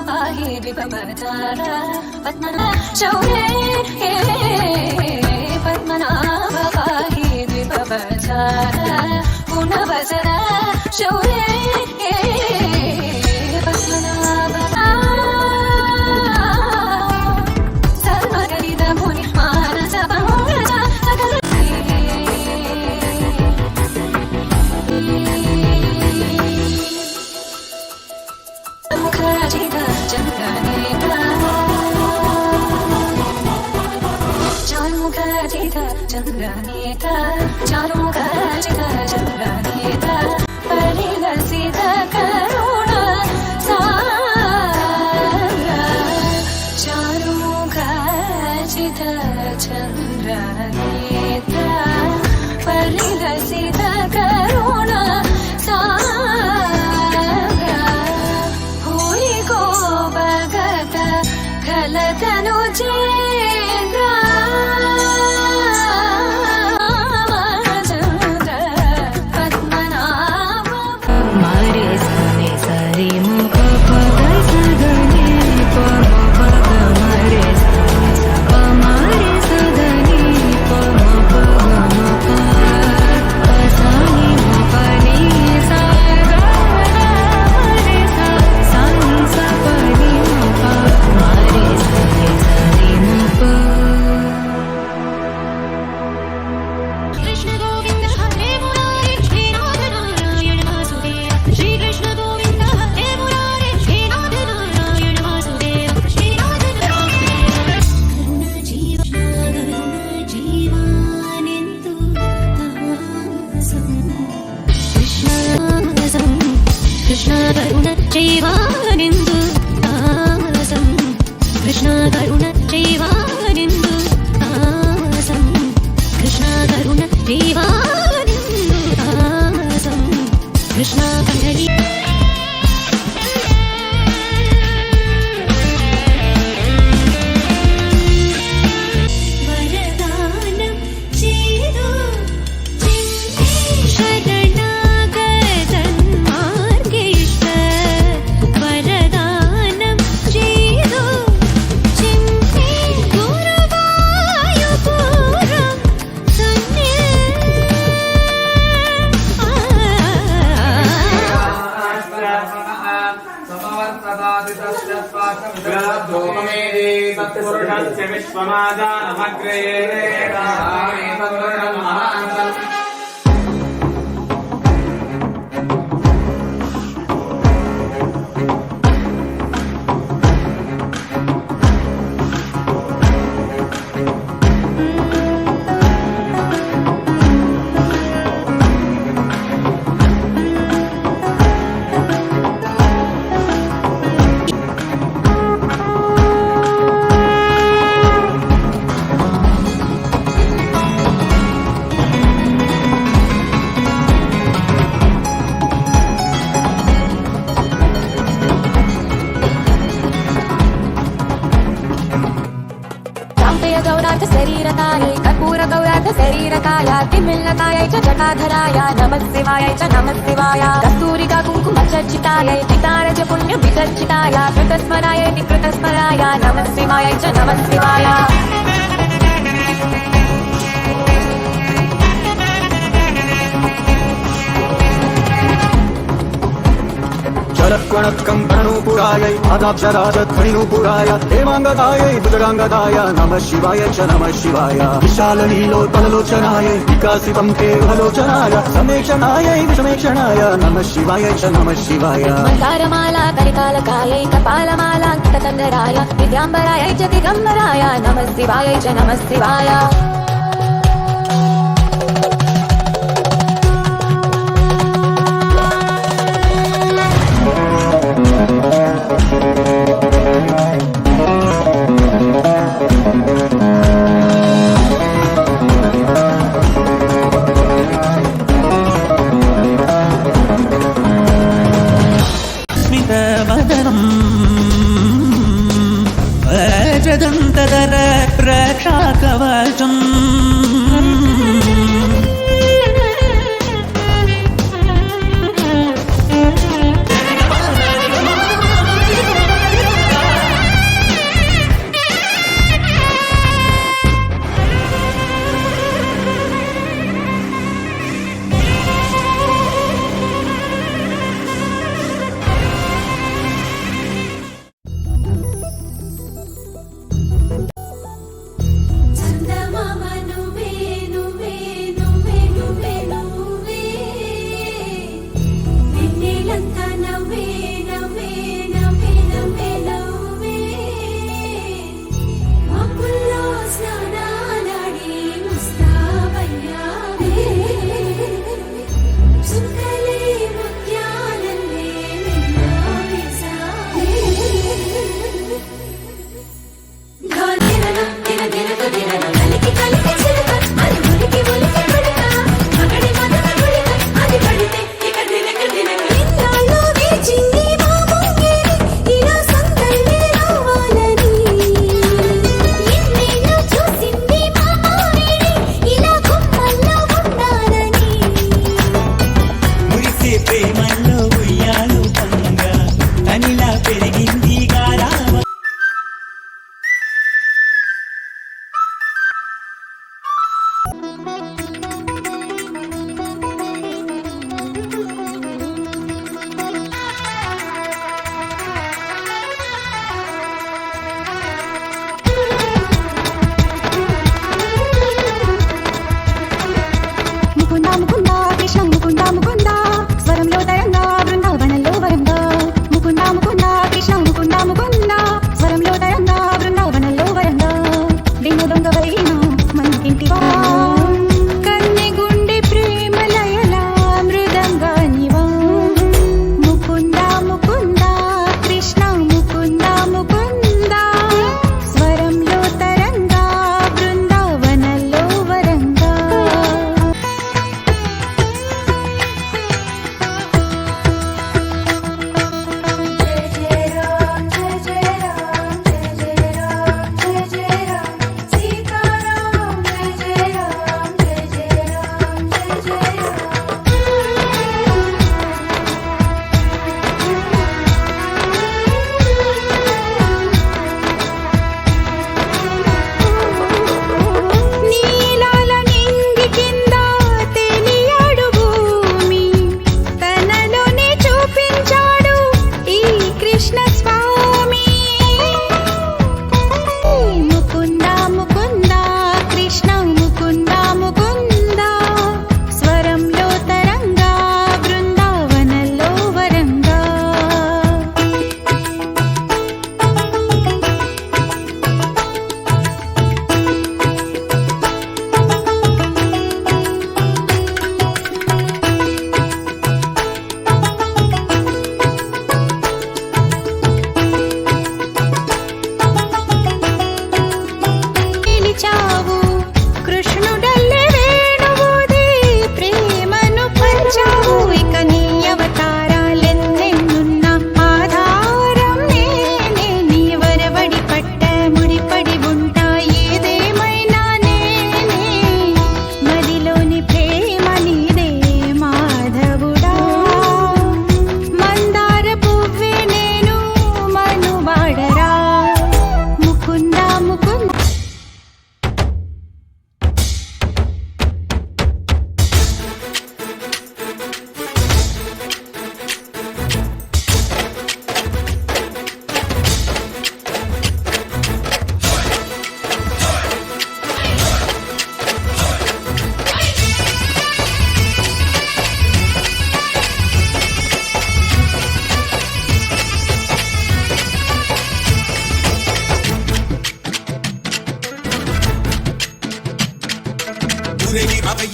पाहि द्विपवतार पद्मनाभ शौर्ये पद्मनाभ पाहि द्विपवतार पुनवसर शौर्ये पद्मनाभ सर्वगरिद मुनि मानस पंकज सकल मुखर्जित चंद्रनेता चारुमुखर्जित चंद्रनेता चारुमुखर्जित चंद्रनेता परिलसित करुण सागर चारुमुखर्जित चंद्रनेता परिलसित करुण खलतनु चेन्द्र पद्मनाभ मारे सने सरि मुख पद सगने पम पद मारे सने सप मारे सगने पम पद मप सानि मपनि सा रे सा सानि सपनि मप मारे सने सरि मुख कृष्ण गोविंद हरे मुरारे श्रीनाथ नारायण वासुदेव श्री कृष्ण गोविंद हरे मुरारे श्रीनाथ नारायण वासुदेव श्रीनाथ नारायण करुण जीवानिंदु तासं कृष्ण करुण जीवानिंदु तासं कृष्ण करुण जीवानिंदु तासं कृष्ण करुण जीवानिंदु तासं कृष्ण करुण वरदानं चेदो शरणागतं मार्गेष्ट वरदानं चेदो चिन्ते गुरुवायुपुरं तत्पुरुषस्य विश्वमादानमग्रे गौराथ शरीरकाय कर्पूर गौराथ शरीरकाय तिमिल्लकाय च जटाधराय नमः शिवाय च नमः शिवाय कस्तूरिका कुङ्कुमचर्चिताय पितारज पुण्य विचर्चिताय कृतस्मराय कृतस्मराय नमः शिवाय च नमः शिवाय जलत्कणत्कम्पणनूपुरायै आदाक्षराजध्वनिनूपुराय हेमाङ्गदायै भुजगाङ्गदाय नमः शिवाय च नमः शिवाय विशाललीलोत्पललोचनाय विकासितं केवलोचनाय समेक्षणायै विषमेक्षणाय नमः शिवाय च नमः शिवाय मन्दारमाला करिकालकायै कपालमालाङ्कितकन्दराय विद्याम्बरायै च दिगम्बराय नमः शिवाय च नमः शिवाय जदन्तदर रक्षाकवचम्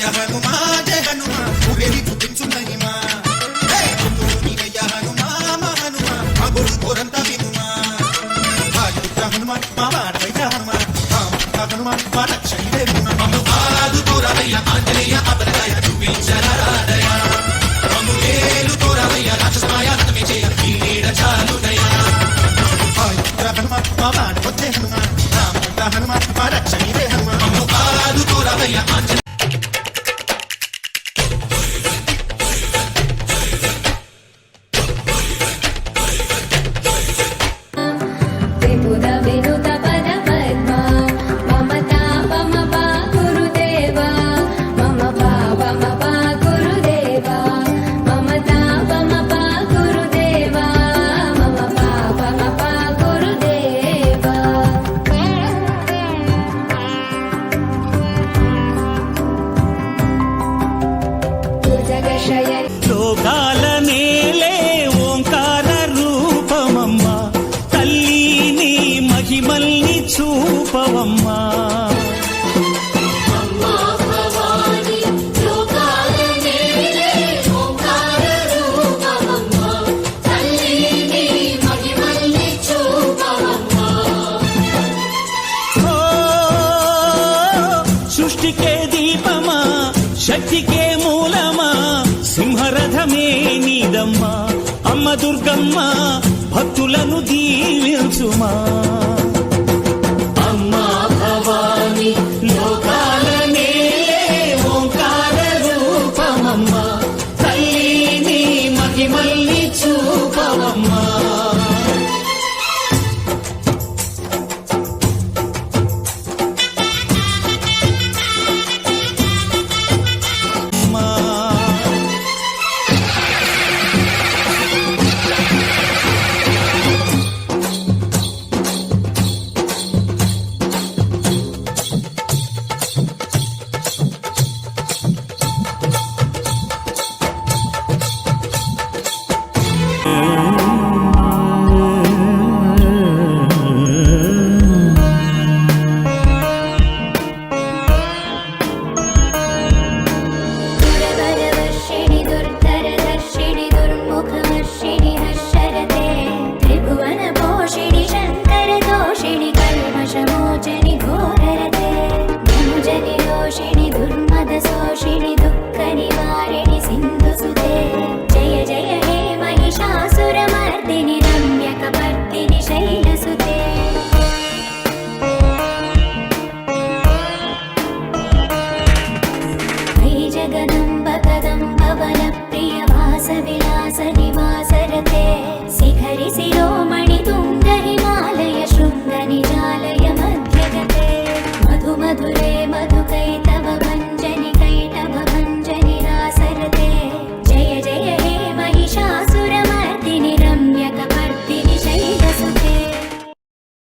హనుమా జయ హనుమా ఊరేగి చూపించు మహిమా హనుమా మా హనుమా మా గొడుగు కోరంతా వినుమా హనుమా మా వాడవయ్య హనుమా హనుమా మా రక్షణే మమ్ము ఆదుకోరావయ్య ఆంజనేయ అపరదయ చూపించరాదయ మమ్ము ఏలుకోరావయ్య రాక్షసమాయ హతమే చేయ ఈ నీడ చాలుదయా హనుమా మా వాడవచ్చే హనుమా హనుమా మా రక్షణే హనుమా మమ్ము ఆదుకోరావయ్య ఆంజనేయ త్రిపుర వినుత పద పద్మ మమ తాపమ పా గురుదేవా మమ పాపమ పా గురుదేవా మమ తాపమ పా గురుదేవా మమ పాపమ పా గురుదేవా జగశయ లోకాల నేలే ఓంకార రూపమమ్మా తల్లి నీ మహిమల్ని చూపవమ్మా ఓ, సృష్టికే దీపమా శక్తికే మూలమా సింహరథమే నీదమ్మా అమ్మ దుర్గమ్మ భక్తులను దీవించుమా అమ్మా భవాని లోకాల నేలే ఓంకార రూపమమ్మా తల్లి నీ మహిమల్ని చూపవమ్మా दुर्बलवर्षिणि दुर्धरदर्शिणि दुर्मुखवर्षिणि हर्षरते त्रिभुवनपोषिणि शङ्करदोषिणि कल्मषमोचनि घोररते धनुजनि रोषिणि दुर्मदशोषिणि दुःखनिवारिणि सिन्धुसुते जय जय हे महिषासुरमर्दिनि रम्यकपर्दिनि शैलसुते वै जगदम्ब कदम्ब वनप्रिय वास विलास निवासरते शिखरि शिरो